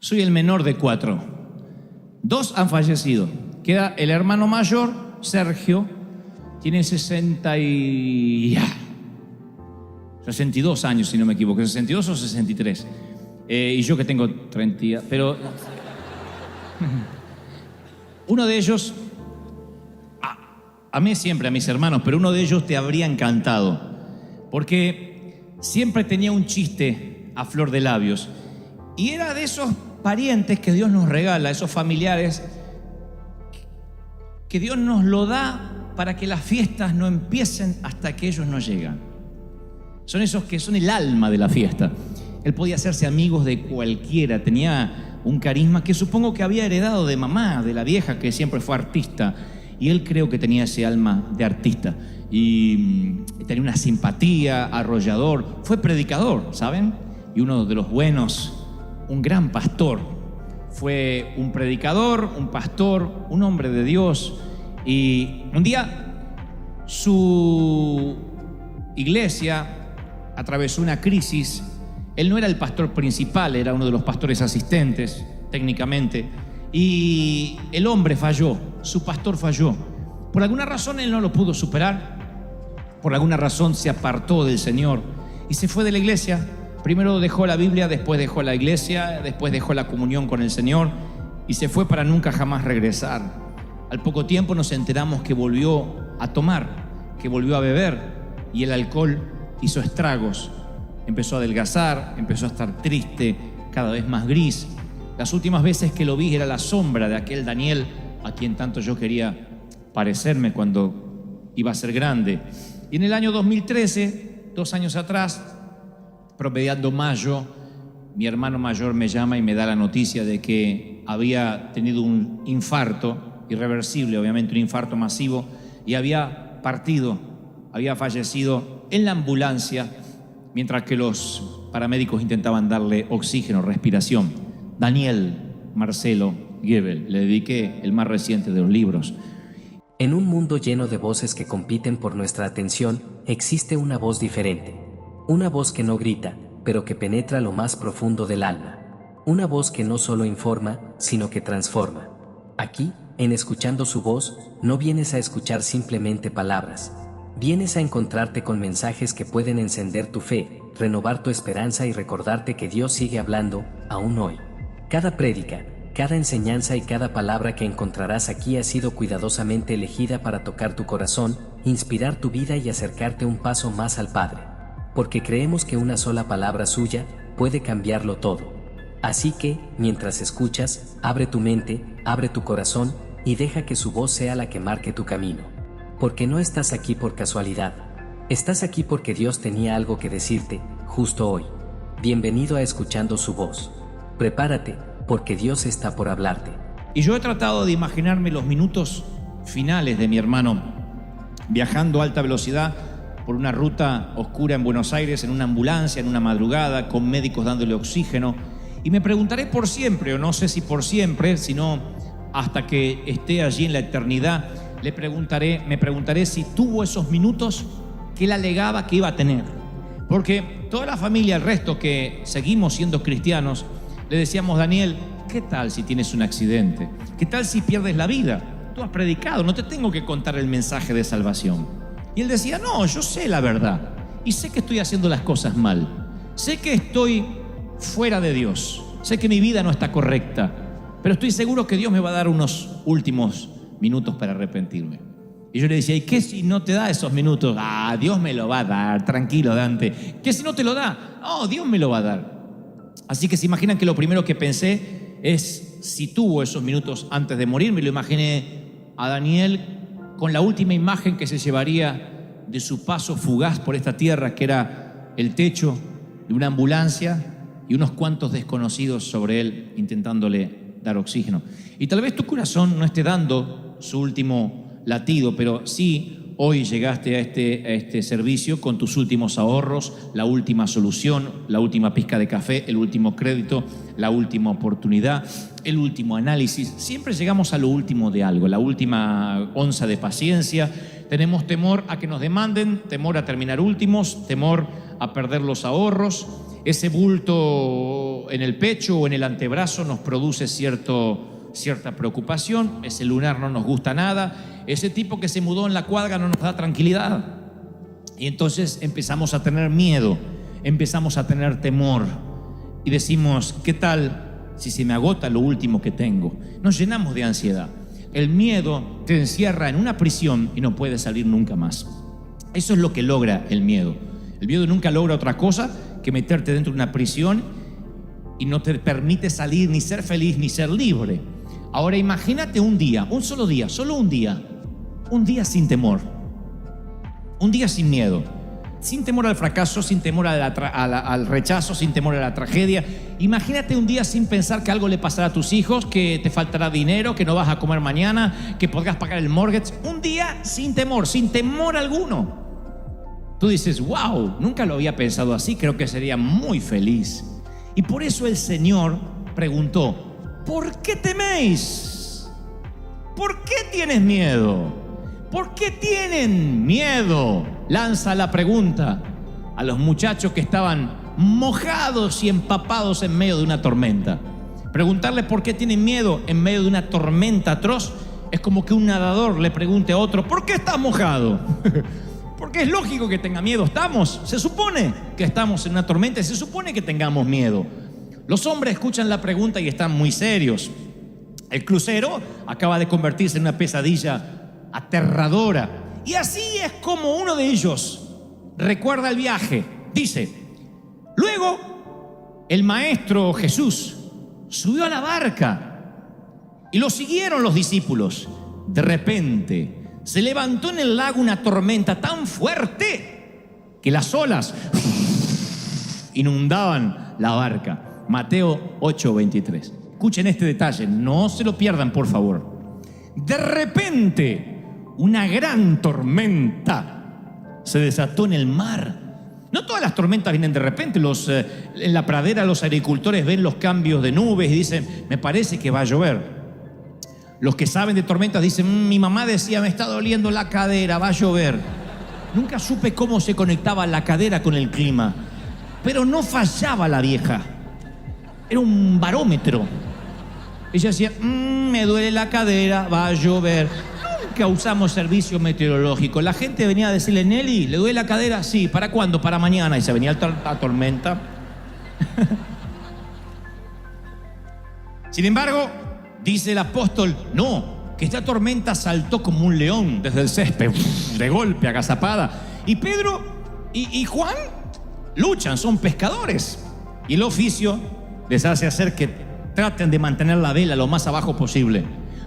Soy el menor de 4. 2 han fallecido. Queda el hermano mayor, Sergio, tiene 62 años, si no me equivoco, 62 o 63. Y yo que tengo 30, pero uno de ellos, amé siempre a mis hermanos, pero uno de ellos te habría encantado, porque siempre tenía un chiste a flor de labios, y era de esos parientes que Dios nos regala, esos familiares que Dios nos lo da para que las fiestas no empiecen hasta que ellos no llegan. Son esos que son el alma de la fiesta. Él podía hacerse amigos de cualquiera, tenía un carisma que supongo que había heredado de mamá, de la vieja que siempre fue artista, y él creo que tenía ese alma de artista y tenía una simpatía, arrollador, fue predicador, ¿saben? Y uno de los buenos, un gran pastor, fue un predicador, un pastor, un hombre de Dios. Y un día su iglesia atravesó una crisis. Él no era el pastor principal, era uno de los pastores asistentes, técnicamente. Y el hombre falló, su pastor falló. Por alguna razón él no lo pudo superar. Por alguna razón se apartó del Señor y se fue de la iglesia. Primero dejó la Biblia, después dejó la iglesia, después dejó la comunión con el Señor y se fue para nunca jamás regresar. Al poco tiempo nos enteramos que volvió a tomar, que volvió a beber, y el alcohol hizo estragos. Empezó a adelgazar, empezó a estar triste, cada vez más gris. Las últimas veces que lo vi era la sombra de aquel Daniel a quien tanto yo quería parecerme cuando iba a ser grande. Y en el año 2013, 2 años atrás, promediando mayo, mi hermano mayor me llama y me da la noticia de que había tenido un infarto irreversible, obviamente un infarto masivo, y había partido, había fallecido en la ambulancia mientras que los paramédicos intentaban darle oxígeno, respiración. Daniel Marcelo Gebel, le dediqué el más reciente de los libros. En un mundo lleno de voces que compiten por nuestra atención, existe una voz diferente. Una voz que no grita, pero que penetra lo más profundo del alma. Una voz que no solo informa, sino que transforma. Aquí, en Escuchando su voz, no vienes a escuchar simplemente palabras. Vienes a encontrarte con mensajes que pueden encender tu fe, renovar tu esperanza y recordarte que Dios sigue hablando, aún hoy. Cada prédica, cada enseñanza y cada palabra que encontrarás aquí ha sido cuidadosamente elegida para tocar tu corazón, inspirar tu vida y acercarte un paso más al Padre. Porque creemos que una sola palabra suya puede cambiarlo todo. Así que, mientras escuchas, abre tu mente, abre tu corazón y deja que su voz sea la que marque tu camino. Porque no estás aquí por casualidad. Estás aquí porque Dios tenía algo que decirte, justo hoy. Bienvenido a Escuchando su voz. Prepárate, porque Dios está por hablarte. Y yo he tratado de imaginarme los minutos finales de mi hermano viajando a alta velocidad por una ruta oscura en Buenos Aires, en una ambulancia, en una madrugada, con médicos dándole oxígeno. Y me preguntaré por siempre, o no sé si por siempre, sino hasta que esté allí en la eternidad, me preguntaré si tuvo esos minutos que él alegaba que iba a tener. Porque toda la familia, el resto que seguimos siendo cristianos, le decíamos: Daniel, ¿qué tal si tienes un accidente? ¿Qué tal si pierdes la vida? Tú has predicado, no te tengo que contar el mensaje de salvación. Y él decía: no, yo sé la verdad y sé que estoy haciendo las cosas mal. Sé que estoy fuera de Dios. Sé que mi vida no está correcta, pero estoy seguro que Dios me va a dar unos últimos minutos para arrepentirme. Y yo le decía: ¿y qué si no te da esos minutos? Dios me lo va a dar, tranquilo, Dante. ¿Qué si no te lo da? Dios me lo va a dar. Así que se imaginan que lo primero que pensé es si tuvo esos minutos antes de morir. Me lo imaginé a Daniel con la última imagen que se llevaría de su paso fugaz por esta tierra, que era el techo de una ambulancia y unos cuantos desconocidos sobre él intentándole dar oxígeno. Y tal vez tu corazón no esté dando su último latido, pero sí hoy llegaste a este servicio con tus últimos ahorros, la última solución, la última pizca de café, el último crédito, la última oportunidad, el último análisis. Siempre llegamos a lo último de algo, la última onza de paciencia. Tenemos temor a que nos demanden, temor a terminar últimos, temor a perder los ahorros. Ese bulto en el pecho o en el antebrazo nos produce cierta preocupación. Ese lunar no nos gusta nada. Ese tipo que se mudó en la cuadra no nos da tranquilidad. Y entonces empezamos a tener miedo, empezamos a tener temor. Y decimos, ¿qué tal si se me agota lo último que tengo? Nos llenamos de ansiedad. El miedo te encierra en una prisión y no puedes salir nunca más. Eso es lo que logra el miedo. El miedo nunca logra otra cosa que meterte dentro de una prisión y no te permite salir, ni ser feliz, ni ser libre. Ahora imagínate un día, un solo día, solo un día sin temor, un día sin miedo, sin temor al fracaso, sin temor al rechazo, sin temor a la tragedia. Imagínate un día sin pensar que algo le pasará a tus hijos, que te faltará dinero, que no vas a comer mañana, que podrás pagar el mortgage. Un día sin temor alguno. Tú dices, wow, nunca lo había pensado así, creo que sería muy feliz. Y por eso el Señor preguntó, ¿por qué teméis? ¿Por qué tienes miedo? ¿Por qué tienen miedo? Lanza la pregunta a los muchachos que estaban mojados y empapados en medio de una tormenta. Preguntarle por qué tienen miedo en medio de una tormenta atroz es como que un nadador le pregunte a otro, ¿por qué estás mojado? Porque es lógico que tenga miedo. Se supone que estamos en una tormenta y se supone que tengamos miedo. Los hombres escuchan la pregunta y están muy serios. El crucero acaba de convertirse en una pesadilla aterradora. Y así es como uno de ellos recuerda el viaje. Dice, luego el maestro Jesús subió a la barca y lo siguieron los discípulos. De repente se levantó en el lago una tormenta tan fuerte que las olas inundaban la barca. Mateo 8:23. Escuchen este detalle, no se lo pierdan, por favor. De repente, una gran tormenta se desató en el mar. No todas las tormentas vienen de repente. En la pradera los agricultores ven los cambios de nubes y dicen, me parece que va a llover. Los que saben de tormentas dicen, mi mamá decía, me está doliendo la cadera, va a llover. Nunca supe cómo se conectaba la cadera con el clima, pero no fallaba la vieja. Era un barómetro. Ella decía, me duele la cadera, va a llover. Nunca usamos servicio meteorológico. La gente venía a decirle, Nelly, ¿le duele la cadera? Sí, ¿para cuándo? Para mañana. Y se venía la tormenta. Sin embargo, dice el apóstol, no, que esta tormenta saltó como un león desde el césped, de golpe, agazapada. Y Pedro y Juan luchan, son pescadores. Y el oficio les hace hacer que traten de mantener la vela lo más abajo posible.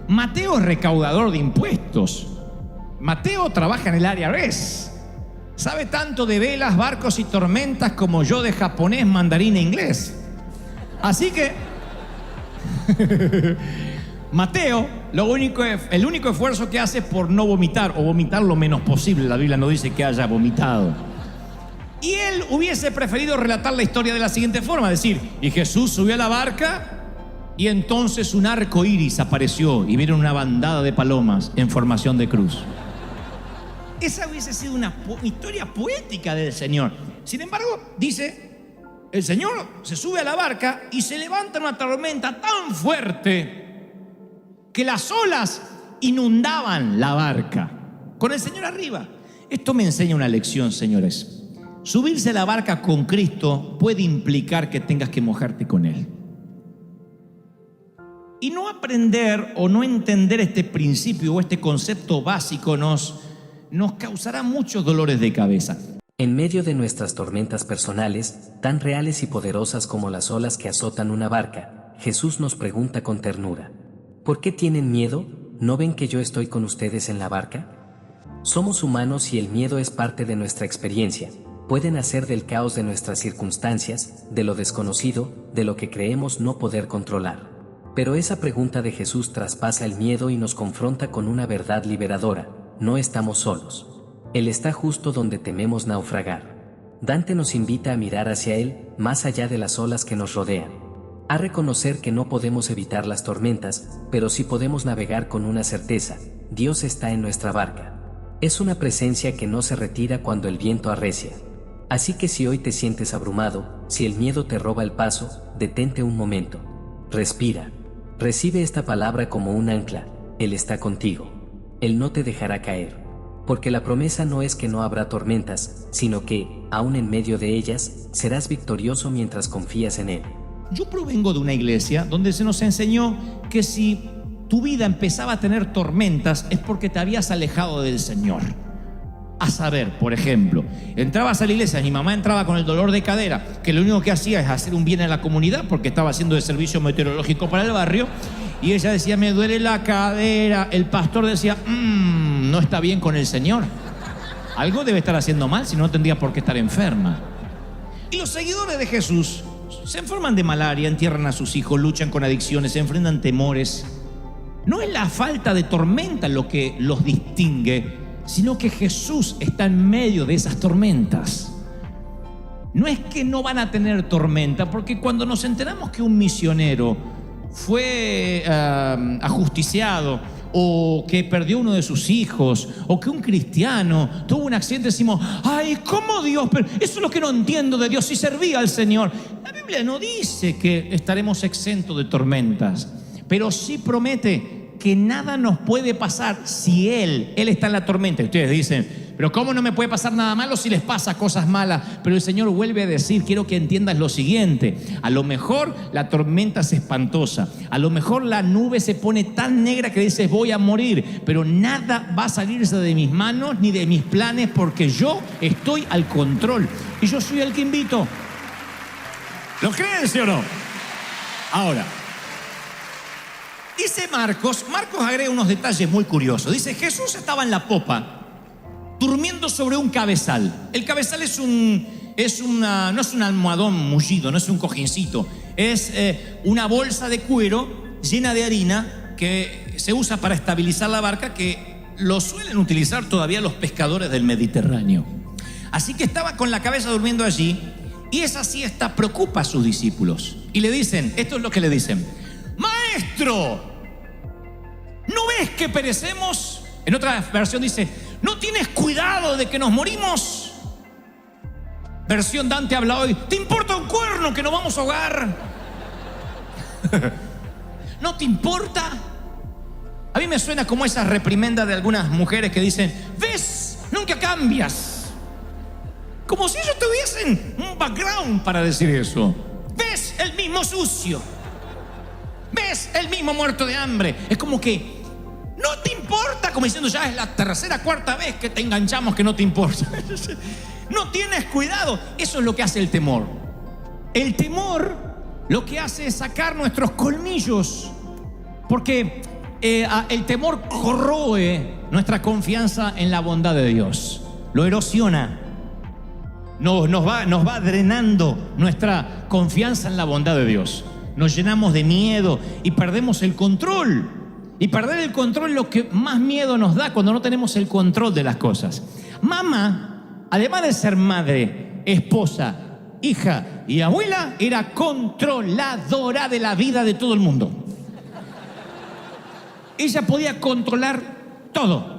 Mateo es recaudador de impuestos. Mateo trabaja en el IRS. Sabe tanto de velas, barcos y tormentas como yo de japonés, mandarín e inglés. Así que Mateo, el único esfuerzo que hace es por no vomitar o vomitar lo menos posible. La Biblia no dice que haya vomitado. Y él hubiese preferido relatar la historia de la siguiente forma, decir, y Jesús subió a la barca y entonces un arco iris apareció y vieron una bandada de palomas en formación de cruz. Esa hubiese sido una historia poética del Señor. Sin embargo, dice, el Señor se sube a la barca y se levanta una tormenta tan fuerte que las olas inundaban la barca, con el Señor arriba. Esto me enseña una lección, señores. Subirse a la barca con Cristo puede implicar que tengas que mojarte con Él. Y no aprender o no entender este principio o este concepto básico nos causará muchos dolores de cabeza. En medio de nuestras tormentas personales, tan reales y poderosas como las olas que azotan una barca, Jesús nos pregunta con ternura, ¿por qué tienen miedo? ¿No ven que yo estoy con ustedes en la barca? Somos humanos y el miedo es parte de nuestra experiencia. Puede nacer del caos de nuestras circunstancias, de lo desconocido, de lo que creemos no poder controlar. Pero esa pregunta de Jesús traspasa el miedo y nos confronta con una verdad liberadora: no estamos solos. Él está justo donde tememos naufragar. Dante nos invita a mirar hacia Él, más allá de las olas que nos rodean. A reconocer que no podemos evitar las tormentas, pero sí podemos navegar con una certeza: Dios está en nuestra barca. Es una presencia que no se retira cuando el viento arrecia. Así que si hoy te sientes abrumado, si el miedo te roba el paso, detente un momento. Respira. Recibe esta palabra como un ancla. Él está contigo. Él no te dejará caer. Porque la promesa no es que no habrá tormentas, sino que, aún en medio de ellas, serás victorioso mientras confías en Él. Yo provengo de una iglesia donde se nos enseñó que si tu vida empezaba a tener tormentas es porque te habías alejado del Señor. A saber, por ejemplo, entrabas a la iglesia, mi mamá entraba con el dolor de cadera, que lo único que hacía es hacer un bien a la comunidad porque estaba haciendo de servicio meteorológico para el barrio, y ella decía, me duele la cadera. El pastor decía, no está bien con el Señor. Algo debe estar haciendo mal, si no tendría por qué estar enferma. Y los seguidores de Jesús se enferman de malaria, entierran a sus hijos, luchan con adicciones, se enfrentan temores. No es la falta de tormenta lo que los distingue, sino que Jesús está en medio de esas tormentas. No es que no van a tener tormenta, porque cuando nos enteramos que un misionero fue ajusticiado, o que perdió uno de sus hijos, o que un cristiano tuvo un accidente, decimos, ay, ¿cómo Dios? Pero eso es lo que no entiendo de Dios, si servía al Señor. La Biblia no dice que estaremos exentos de tormentas, pero sí promete que nada nos puede pasar si Él está en la tormenta. Y ustedes dicen, pero ¿cómo no me puede pasar nada malo si les pasa cosas malas? Pero el Señor vuelve a decir, quiero que entiendas lo siguiente: a lo mejor la tormenta es espantosa, a lo mejor la nube se pone tan negra que dices voy a morir, pero nada va a salirse de mis manos ni de mis planes, porque yo estoy al control y yo soy el que invito. ¿Lo creen, sí o no? Ahora, dice Marcos agrega unos detalles muy curiosos. Dice, Jesús estaba en la popa durmiendo sobre un cabezal. El cabezal no es un almohadón mullido, no es un cojincito, es una bolsa de cuero llena de harina que se usa para estabilizar la barca, que lo suelen utilizar todavía los pescadores del Mediterráneo. Así que estaba con la cabeza durmiendo allí, y esa siesta preocupa a sus discípulos y le dicen, esto es lo que le dicen: Maestro, ¿no ves que perecemos? En otra versión dice, ¿no tienes cuidado de que nos morimos? Versión Dante habla hoy, ¿te importa un cuerno que nos vamos a ahogar? ¿No te importa? A mí me suena como esa reprimenda de algunas mujeres que dicen, ¿ves? Nunca cambias. Como si ellos tuviesen un background para decir eso. ¿Ves? El mismo sucio. ¿Ves? El mismo muerto de hambre. Es como que no te importa, como diciendo, ya es la tercera, cuarta vez que te enganchamos que no te importa. No tienes cuidado. Eso es lo que hace el temor. El temor lo que hace es sacar nuestros colmillos, porque el temor corroe nuestra confianza en la bondad de Dios. Lo erosiona. Nos va drenando nuestra confianza en la bondad de Dios. Nos llenamos de miedo y perdemos el control. Y perder el control es lo que más miedo nos da, cuando no tenemos el control de las cosas. Mamá, además de ser madre, esposa, hija y abuela, era controladora de la vida de todo el mundo. Ella podía controlar todo.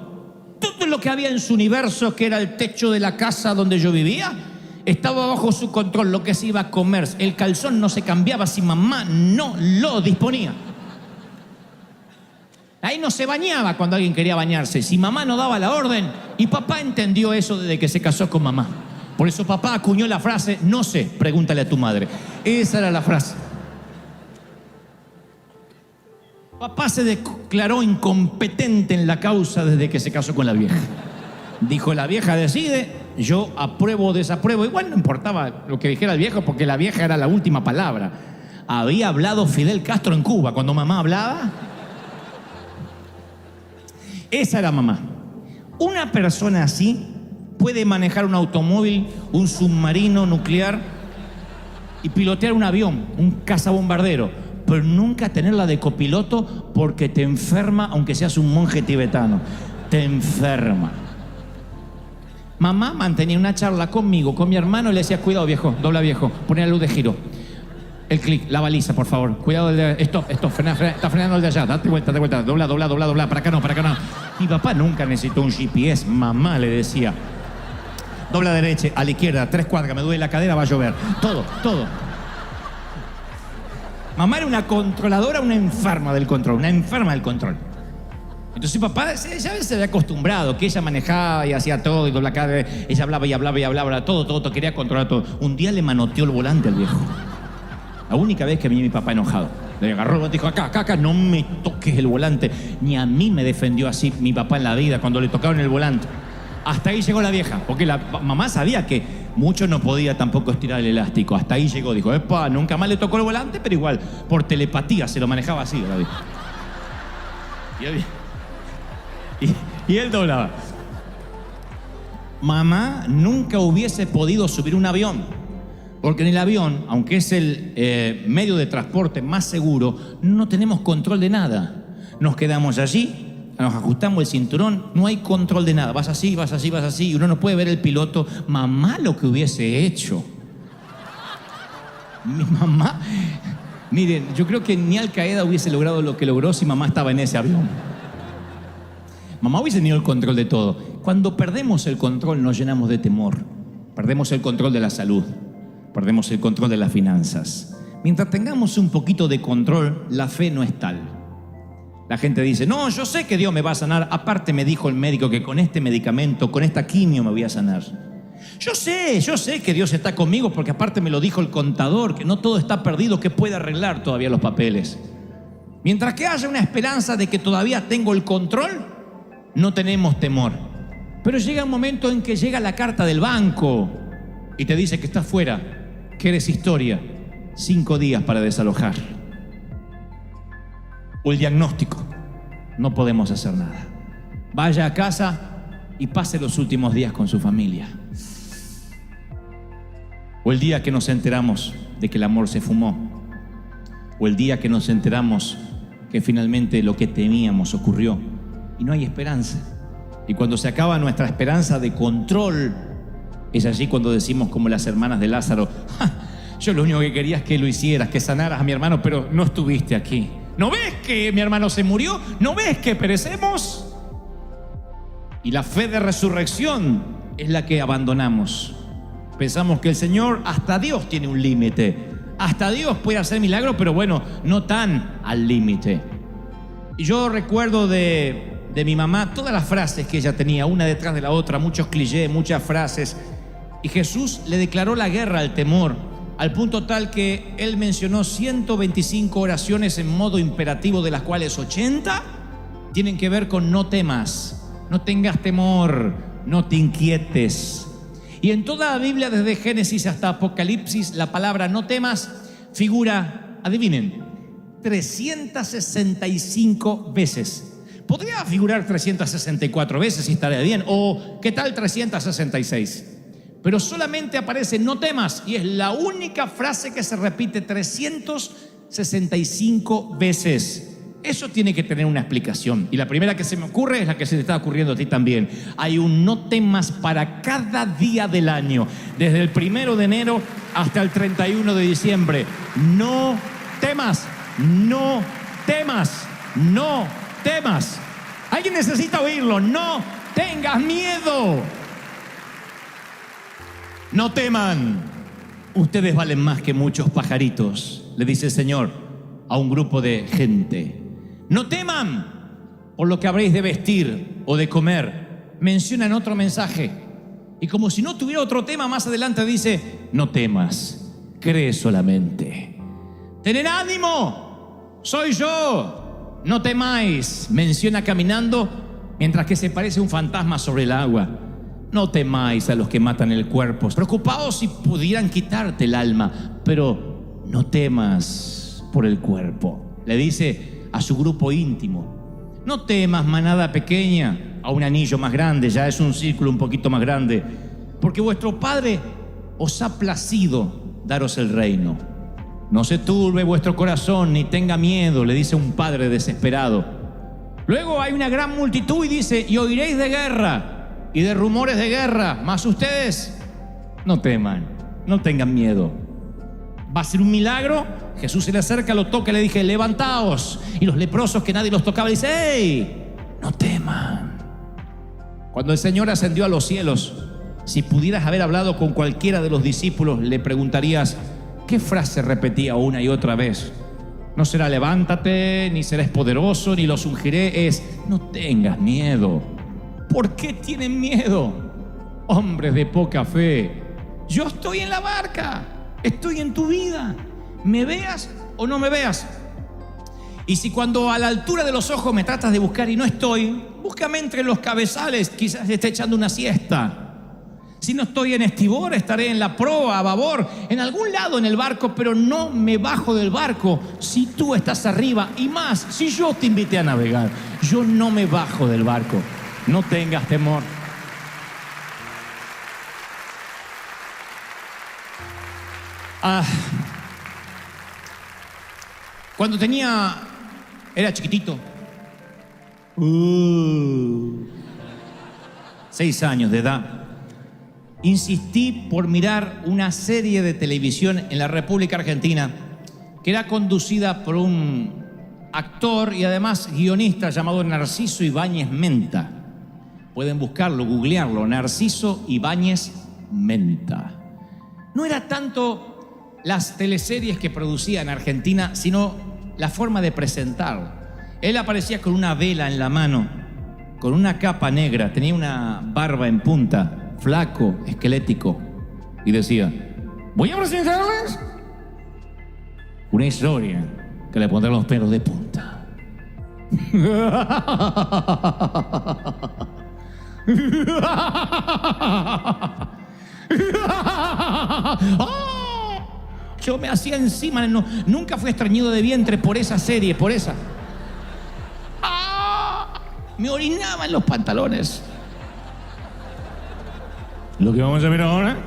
Todo lo que había en su universo, que era el techo de la casa donde yo vivía, estaba bajo su control. Lo que se iba a comer, el calzón no se cambiaba si mamá no lo disponía. Ahí no se bañaba cuando alguien quería bañarse, si mamá no daba la orden. Y papá entendió eso desde que se casó con mamá. Por eso papá acuñó la frase, no sé, pregúntale a tu madre. Esa era la frase. Papá se declaró incompetente en la causa desde que se casó con la vieja. Dijo, la vieja decide, yo apruebo o desapruebo. Igual no importaba lo que dijera el viejo, porque la vieja era la última palabra. Había hablado Fidel Castro en Cuba cuando mamá hablaba. Esa era mamá. Una persona así puede manejar un automóvil, un submarino nuclear y pilotear un avión, un cazabombardero, pero nunca tenerla de copiloto, porque te enferma, aunque seas un monje tibetano. Te enferma. Mamá mantenía una charla conmigo, con mi hermano, y le decía, cuidado viejo, dobla viejo, poné la luz de giro. El clic, la baliza, por favor. Cuidado, stop, frena, está frenando el de allá. Date vuelta, dobla. Para acá no. Mi papá nunca necesitó un GPS, mamá le decía. dobla a la derecha, a la izquierda, 3 cuadras, me duele la cadera, va a llover. Todo, todo. Mamá era una controladora, una enferma del control, una enferma del control. Entonces papá ya se había acostumbrado, que ella manejaba y hacía todo, y dobla cadera, ella hablaba y hablaba y hablaba, todo, quería controlar todo. Un día le manoteó el volante al viejo. La única vez que vi a mi papá enojado. Le agarró el volante y dijo, acá, no me toques el volante. Ni a mí me defendió así mi papá en la vida cuando le tocaron el volante. Hasta ahí llegó la vieja, porque la mamá sabía que mucho no podía tampoco estirar el elástico. Hasta ahí llegó, dijo, epa, nunca más le tocó el volante, pero igual, por telepatía se lo manejaba así, la vieja. Y él doblaba. Mamá nunca hubiese podido subir un avión, porque en el avión, aunque es el medio de transporte más seguro, no tenemos control de nada. Nos quedamos allí, nos ajustamos el cinturón, no hay control de nada. Vas así, y uno no puede ver el piloto. Mamá lo que hubiese hecho. Mi mamá, miren, yo creo que ni Al Qaeda hubiese logrado lo que logró si mamá estaba en ese avión. Mamá hubiese tenido el control de todo. Cuando perdemos el control nos llenamos de temor. Perdemos el control de la salud. Perdemos el control de las finanzas. Mientras tengamos un poquito de control, la fe no es tal. La gente dice, no, yo sé que Dios me va a sanar. Aparte me dijo el médico que con este medicamento, con esta quimio me voy a sanar. Yo sé que Dios está conmigo porque aparte me lo dijo el contador, que no todo está perdido, que puede arreglar todavía los papeles. Mientras que haya una esperanza de que todavía tengo el control, no tenemos temor. Pero llega un momento en que llega la carta del banco y te dice que estás fuera, que eres historia, 5 días para desalojar. O el diagnóstico, no podemos hacer nada. Vaya a casa y pase los últimos días con su familia. O el día que nos enteramos de que el amor se fumó. O el día que nos enteramos que finalmente lo que temíamos ocurrió y no hay esperanza. Y cuando se acaba nuestra esperanza de control, es allí cuando decimos como las hermanas de Lázaro, yo lo único que quería es que lo hicieras, que sanaras a mi hermano, pero no estuviste aquí. ¿No ves que mi hermano se murió? ¿No ves que perecemos? Y la fe de resurrección es la que abandonamos. Pensamos que el Señor, hasta Dios tiene un límite. Hasta Dios puede hacer milagros, pero bueno, no tan al límite. Y yo recuerdo de mi mamá todas las frases que ella tenía, una detrás de la otra, muchos clichés, muchas frases. Y Jesús le declaró la guerra al temor, al punto tal que él mencionó 125 oraciones en modo imperativo, de las cuales 80 tienen que ver con no temas, no tengas temor, no te inquietes. Y en toda la Biblia, desde Génesis hasta Apocalipsis, la palabra no temas figura, adivinen, 365 veces. Podría figurar 364 veces si estaría bien, o ¿qué tal 366? Pero solamente aparece no temas y es la única frase que se repite 365 veces. Eso tiene que tener una explicación. Y la primera que se me ocurre es la que se te está ocurriendo a ti también. Hay un no temas para cada día del año, desde el 1 de enero hasta el 31 de diciembre. No temas, no temas, no temas. Alguien necesita oírlo. No tengas miedo. No teman, ustedes valen más que muchos pajaritos, le dice el Señor a un grupo de gente. No teman por lo que habréis de vestir o de comer. Menciona en otro mensaje. Y como si no tuviera otro tema, más adelante dice, no temas, cree solamente. Tened ánimo, soy yo, no temáis. Menciona caminando mientras que se parece un fantasma sobre el agua. No temáis a los que matan el cuerpo. Preocupaos si pudieran quitarte el alma, pero no temas por el cuerpo. Le dice a su grupo íntimo. No temas, manada pequeña, a un anillo más grande, ya es un círculo un poquito más grande, porque vuestro Padre os ha placido daros el reino. No se turbe vuestro corazón ni tenga miedo, le dice un padre desesperado. Luego hay una gran multitud y dice, y oiréis de guerra y de rumores de guerra, mas ustedes no teman, no tengan miedo. Va a ser un milagro. Jesús se le acerca, lo toca y le dije, levantaos. Y los leprosos que nadie los tocaba, dice, ¡hey! No teman. Cuando el Señor ascendió a los cielos, Si pudieras haber hablado con cualquiera de los discípulos, le preguntarías, ¿qué frase repetía una y otra vez? No será levántate, ni serás poderoso, ni los ungiré. Es, no tengas miedo. ¿Por qué tienen miedo? Hombres de poca fe. Yo estoy en la barca, estoy en tu vida. ¿Me veas o no me veas? Y si cuando a la altura de los ojos me tratas de buscar y no estoy, búscame entre los cabezales, quizás esté echando una siesta. Si no estoy en estribor, estaré en la proa, a babor, en algún lado en el barco, pero no me bajo del barco si tú estás arriba. Y más, si yo te invité a navegar, yo no me bajo del barco. No tengas temor. Cuando era chiquitito, 6 años de edad, insistí por mirar una serie de televisión en la República Argentina que era conducida por un actor y además guionista llamado Narciso Ibáñez Menta. Pueden buscarlo, googlearlo, Narciso Ibáñez Menta. No era tanto las teleseries que producía en Argentina, sino la forma de presentar. Él aparecía con una vela en la mano, con una capa negra, tenía una barba en punta, flaco, esquelético, y decía, voy a presentarles una historia que le pondrá los pelos de punta. Yo me hacía encima, nunca fui estreñido de vientre por esa serie, por esa. Me orinaba en los pantalones. Lo que vamos a ver ahora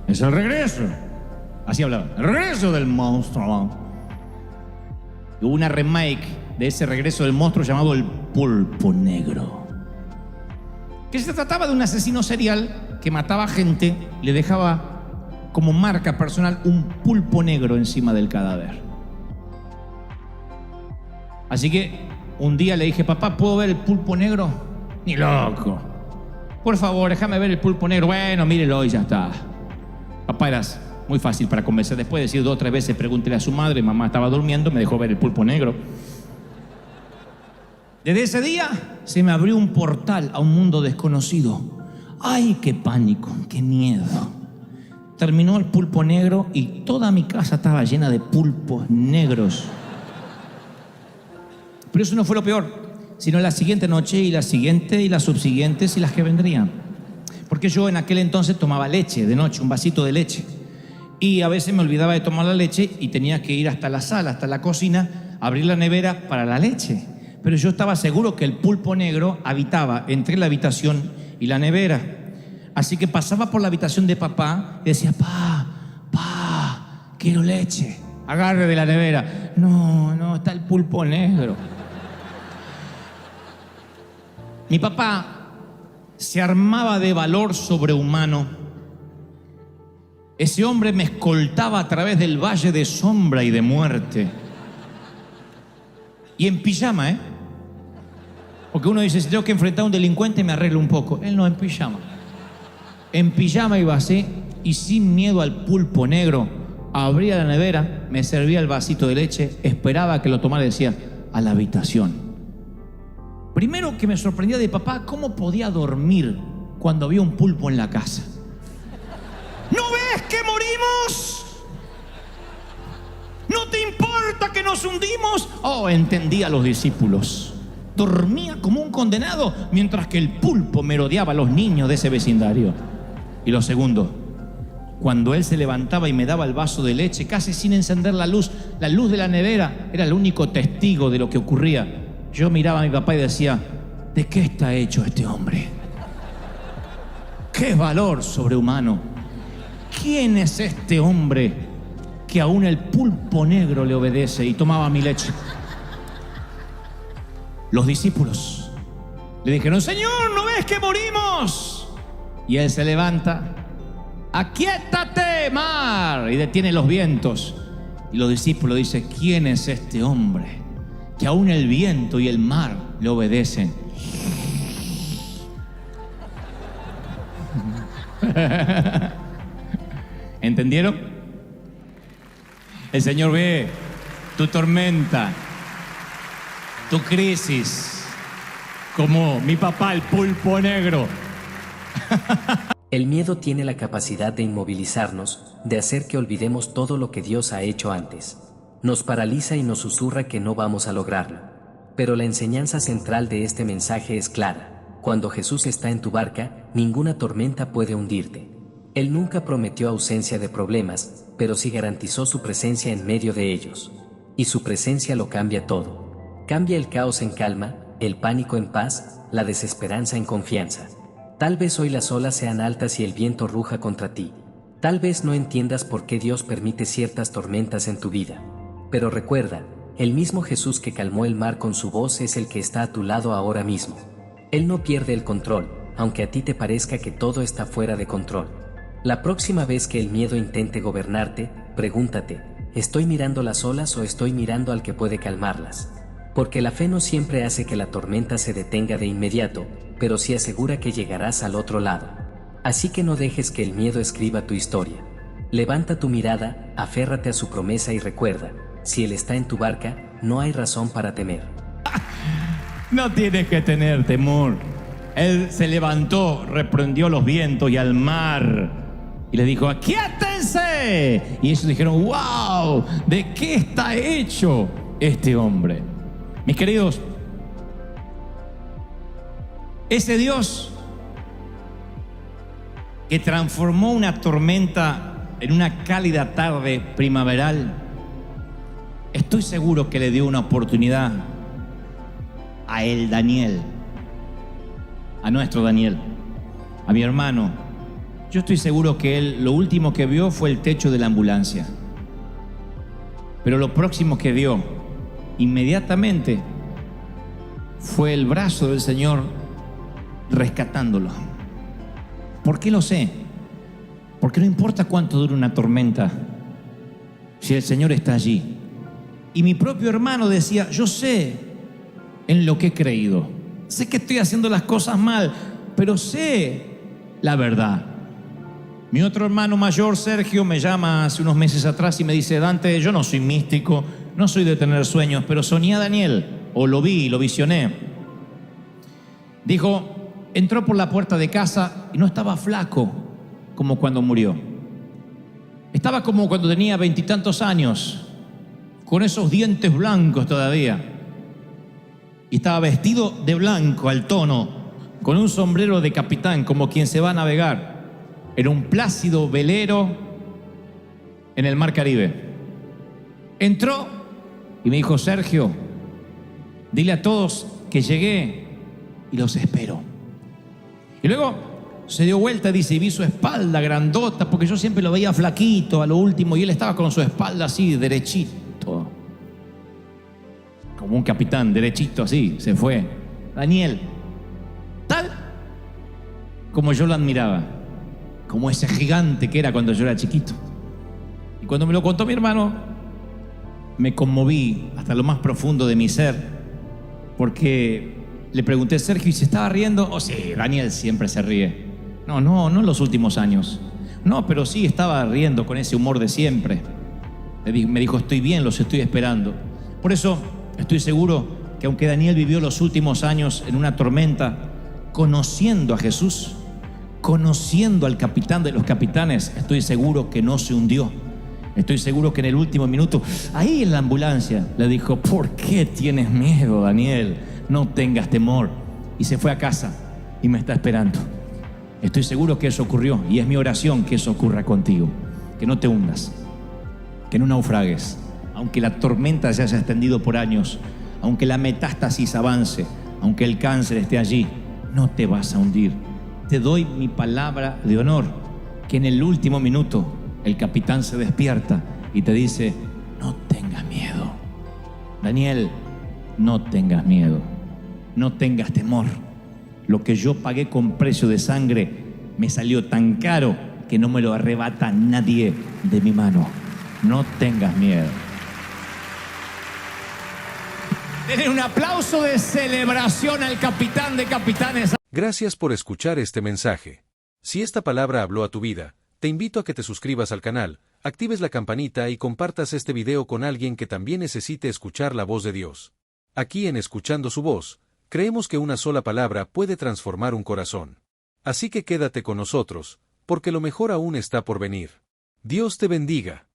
es el regreso. Así hablaba, el regreso del monstruo. Hubo una remake de ese regreso del monstruo llamado El Pulpo Negro, que se trataba de un asesino serial que mataba gente, le dejaba como marca personal un pulpo negro encima del cadáver. Así que un día le dije, papá, ¿puedo ver el pulpo negro? Ni loco. Por favor, déjame ver el pulpo negro. Bueno, mírelo y ya está. Papá, eras muy fácil para convencer. Después de decir 2 o 3 veces, pregúntele a su madre, mamá estaba durmiendo, me dejó ver el pulpo negro. Desde ese día se me abrió un portal a un mundo desconocido. ¡Ay, qué pánico, qué miedo! Terminó el pulpo negro y toda mi casa estaba llena de pulpos negros. Pero eso no fue lo peor, sino la siguiente noche y la siguiente y las subsiguientes y las que vendrían. Porque yo en aquel entonces tomaba leche de noche, un vasito de leche. Y a veces me olvidaba de tomar la leche y tenía que ir hasta la sala, hasta la cocina, abrir la nevera para la leche. Pero yo estaba seguro que el pulpo negro habitaba entre la habitación y la nevera. Así que pasaba por la habitación de papá y decía, pa, quiero leche. Agarre de la nevera. No, está el pulpo negro. Mi papá se armaba de valor sobrehumano. Ese hombre me escoltaba a través del valle de sombra y de muerte. Y en pijama, Porque uno dice, si tengo que enfrentar a un delincuente me arreglo un poco. Él no, en pijama. En pijama iba así y sin miedo al pulpo negro. Abría la nevera, me servía el vasito de leche, esperaba que lo tomara y decía, a la habitación. Primero que me sorprendía de papá, ¿cómo podía dormir cuando había un pulpo en la casa? ¿No ves que morimos? ¿No te importa que nos hundimos? Oh, entendía a los discípulos. Dormía como un condenado mientras que el pulpo merodeaba a los niños de ese vecindario. Y lo segundo, cuando él se levantaba y me daba el vaso de leche, casi sin encender la luz de la nevera era el único testigo de lo que ocurría. Yo miraba a mi papá y decía, ¿de qué está hecho este hombre? ¡Qué valor sobrehumano! ¿Quién es este hombre que aún el pulpo negro le obedece y tomaba mi leche? Los discípulos le dijeron, Señor, ¿no ves que morimos? Y él se levanta, aquíétate, mar, y detiene los vientos. Y los discípulos dicen, ¿quién es este hombre que aún el viento y el mar le obedecen? ¿Entendieron? El Señor ve tu tormenta, tu crisis, como mi papá, el pulpo negro. El miedo tiene la capacidad de inmovilizarnos, de hacer que olvidemos todo lo que Dios ha hecho antes. Nos paraliza y nos susurra que no vamos a lograrlo. Pero la enseñanza central de este mensaje es clara. Cuando Jesús está en tu barca, ninguna tormenta puede hundirte. Él nunca prometió ausencia de problemas, pero sí garantizó su presencia en medio de ellos. Y su presencia lo cambia todo. Cambia el caos en calma, el pánico en paz, la desesperanza en confianza. Tal vez hoy las olas sean altas y el viento ruja contra ti. Tal vez no entiendas por qué Dios permite ciertas tormentas en tu vida. Pero recuerda, el mismo Jesús que calmó el mar con su voz es el que está a tu lado ahora mismo. Él no pierde el control, aunque a ti te parezca que todo está fuera de control. La próxima vez que el miedo intente gobernarte, pregúntate, ¿estoy mirando las olas o estoy mirando al que puede calmarlas? Porque la fe no siempre hace que la tormenta se detenga de inmediato, pero sí asegura que llegarás al otro lado. Así que no dejes que el miedo escriba tu historia. Levanta tu mirada, aférrate a su promesa y recuerda, si Él está en tu barca, no hay razón para temer. No tienes que tener temor. Él se levantó, reprendió los vientos y al mar y le dijo, ¡aquíétense! Y ellos dijeron, ¡wow! ¿De qué está hecho este hombre? Mis queridos, ese Dios que transformó una tormenta en una cálida tarde primaveral, estoy seguro que le dio una oportunidad a el Daniel, a nuestro Daniel, a mi hermano. Yo estoy seguro que él lo último que vio fue el techo de la ambulancia, pero lo próximo que vio inmediatamente fue el brazo del Señor rescatándolo. ¿Por qué lo sé? Porque no importa cuánto dure una tormenta, si el Señor está allí. Y mi propio hermano decía, yo sé en lo que he creído, sé que estoy haciendo las cosas mal, pero sé la verdad. Mi otro hermano mayor, Sergio, me llama hace unos meses atrás y me dice, Dante, yo no soy místico, no soy de tener sueños, pero soñé a Daniel, o lo vi, lo visioné. Dijo, entró por la puerta de casa y no estaba flaco como cuando murió. Estaba como cuando tenía 20 y tantos años, con esos dientes blancos todavía. Y estaba vestido de blanco al tono, con un sombrero de capitán, como quien se va a navegar en un plácido velero en el mar Caribe. Entró y me dijo, Sergio, dile a todos que llegué y los espero. Y luego se dio vuelta, dice, y vi su espalda grandota, porque yo siempre lo veía flaquito a lo último, y él estaba con su espalda así, derechito, como un capitán, derechito así, se fue. Daniel, tal como yo lo admiraba, como ese gigante que era cuando yo era chiquito. Y cuando me lo contó mi hermano, me conmoví hasta lo más profundo de mi ser, porque le pregunté a Sergio, ¿y se estaba riendo? Oh, sí, Daniel siempre se ríe. No en los últimos años. No, pero sí estaba riendo con ese humor de siempre. Me dijo, estoy bien, los estoy esperando. Por eso estoy seguro que aunque Daniel vivió los últimos años en una tormenta, conociendo a Jesús, conociendo al capitán de los capitanes, estoy seguro que no se hundió. Estoy seguro que en el último minuto, ahí en la ambulancia, le dijo, ¿por qué tienes miedo, Daniel? No tengas temor. Y se fue a casa y me está esperando. Estoy seguro que eso ocurrió y es mi oración que eso ocurra contigo. Que no te hundas, que no naufragues, aunque la tormenta se haya extendido por años, aunque la metástasis avance, aunque el cáncer esté allí, no te vas a hundir. Te doy mi palabra de honor que en el último minuto el capitán se despierta y te dice, no tengas miedo. Daniel, no tengas miedo, no tengas temor. Lo que yo pagué con precio de sangre me salió tan caro que no me lo arrebata nadie de mi mano. No tengas miedo. Denle un aplauso de celebración al capitán de capitanes. Gracias por escuchar este mensaje. Si esta palabra habló a tu vida, te invito a que te suscribas al canal, actives la campanita y compartas este video con alguien que también necesite escuchar la voz de Dios. Aquí en Escuchando su voz, creemos que una sola palabra puede transformar un corazón. Así que quédate con nosotros, porque lo mejor aún está por venir. Dios te bendiga.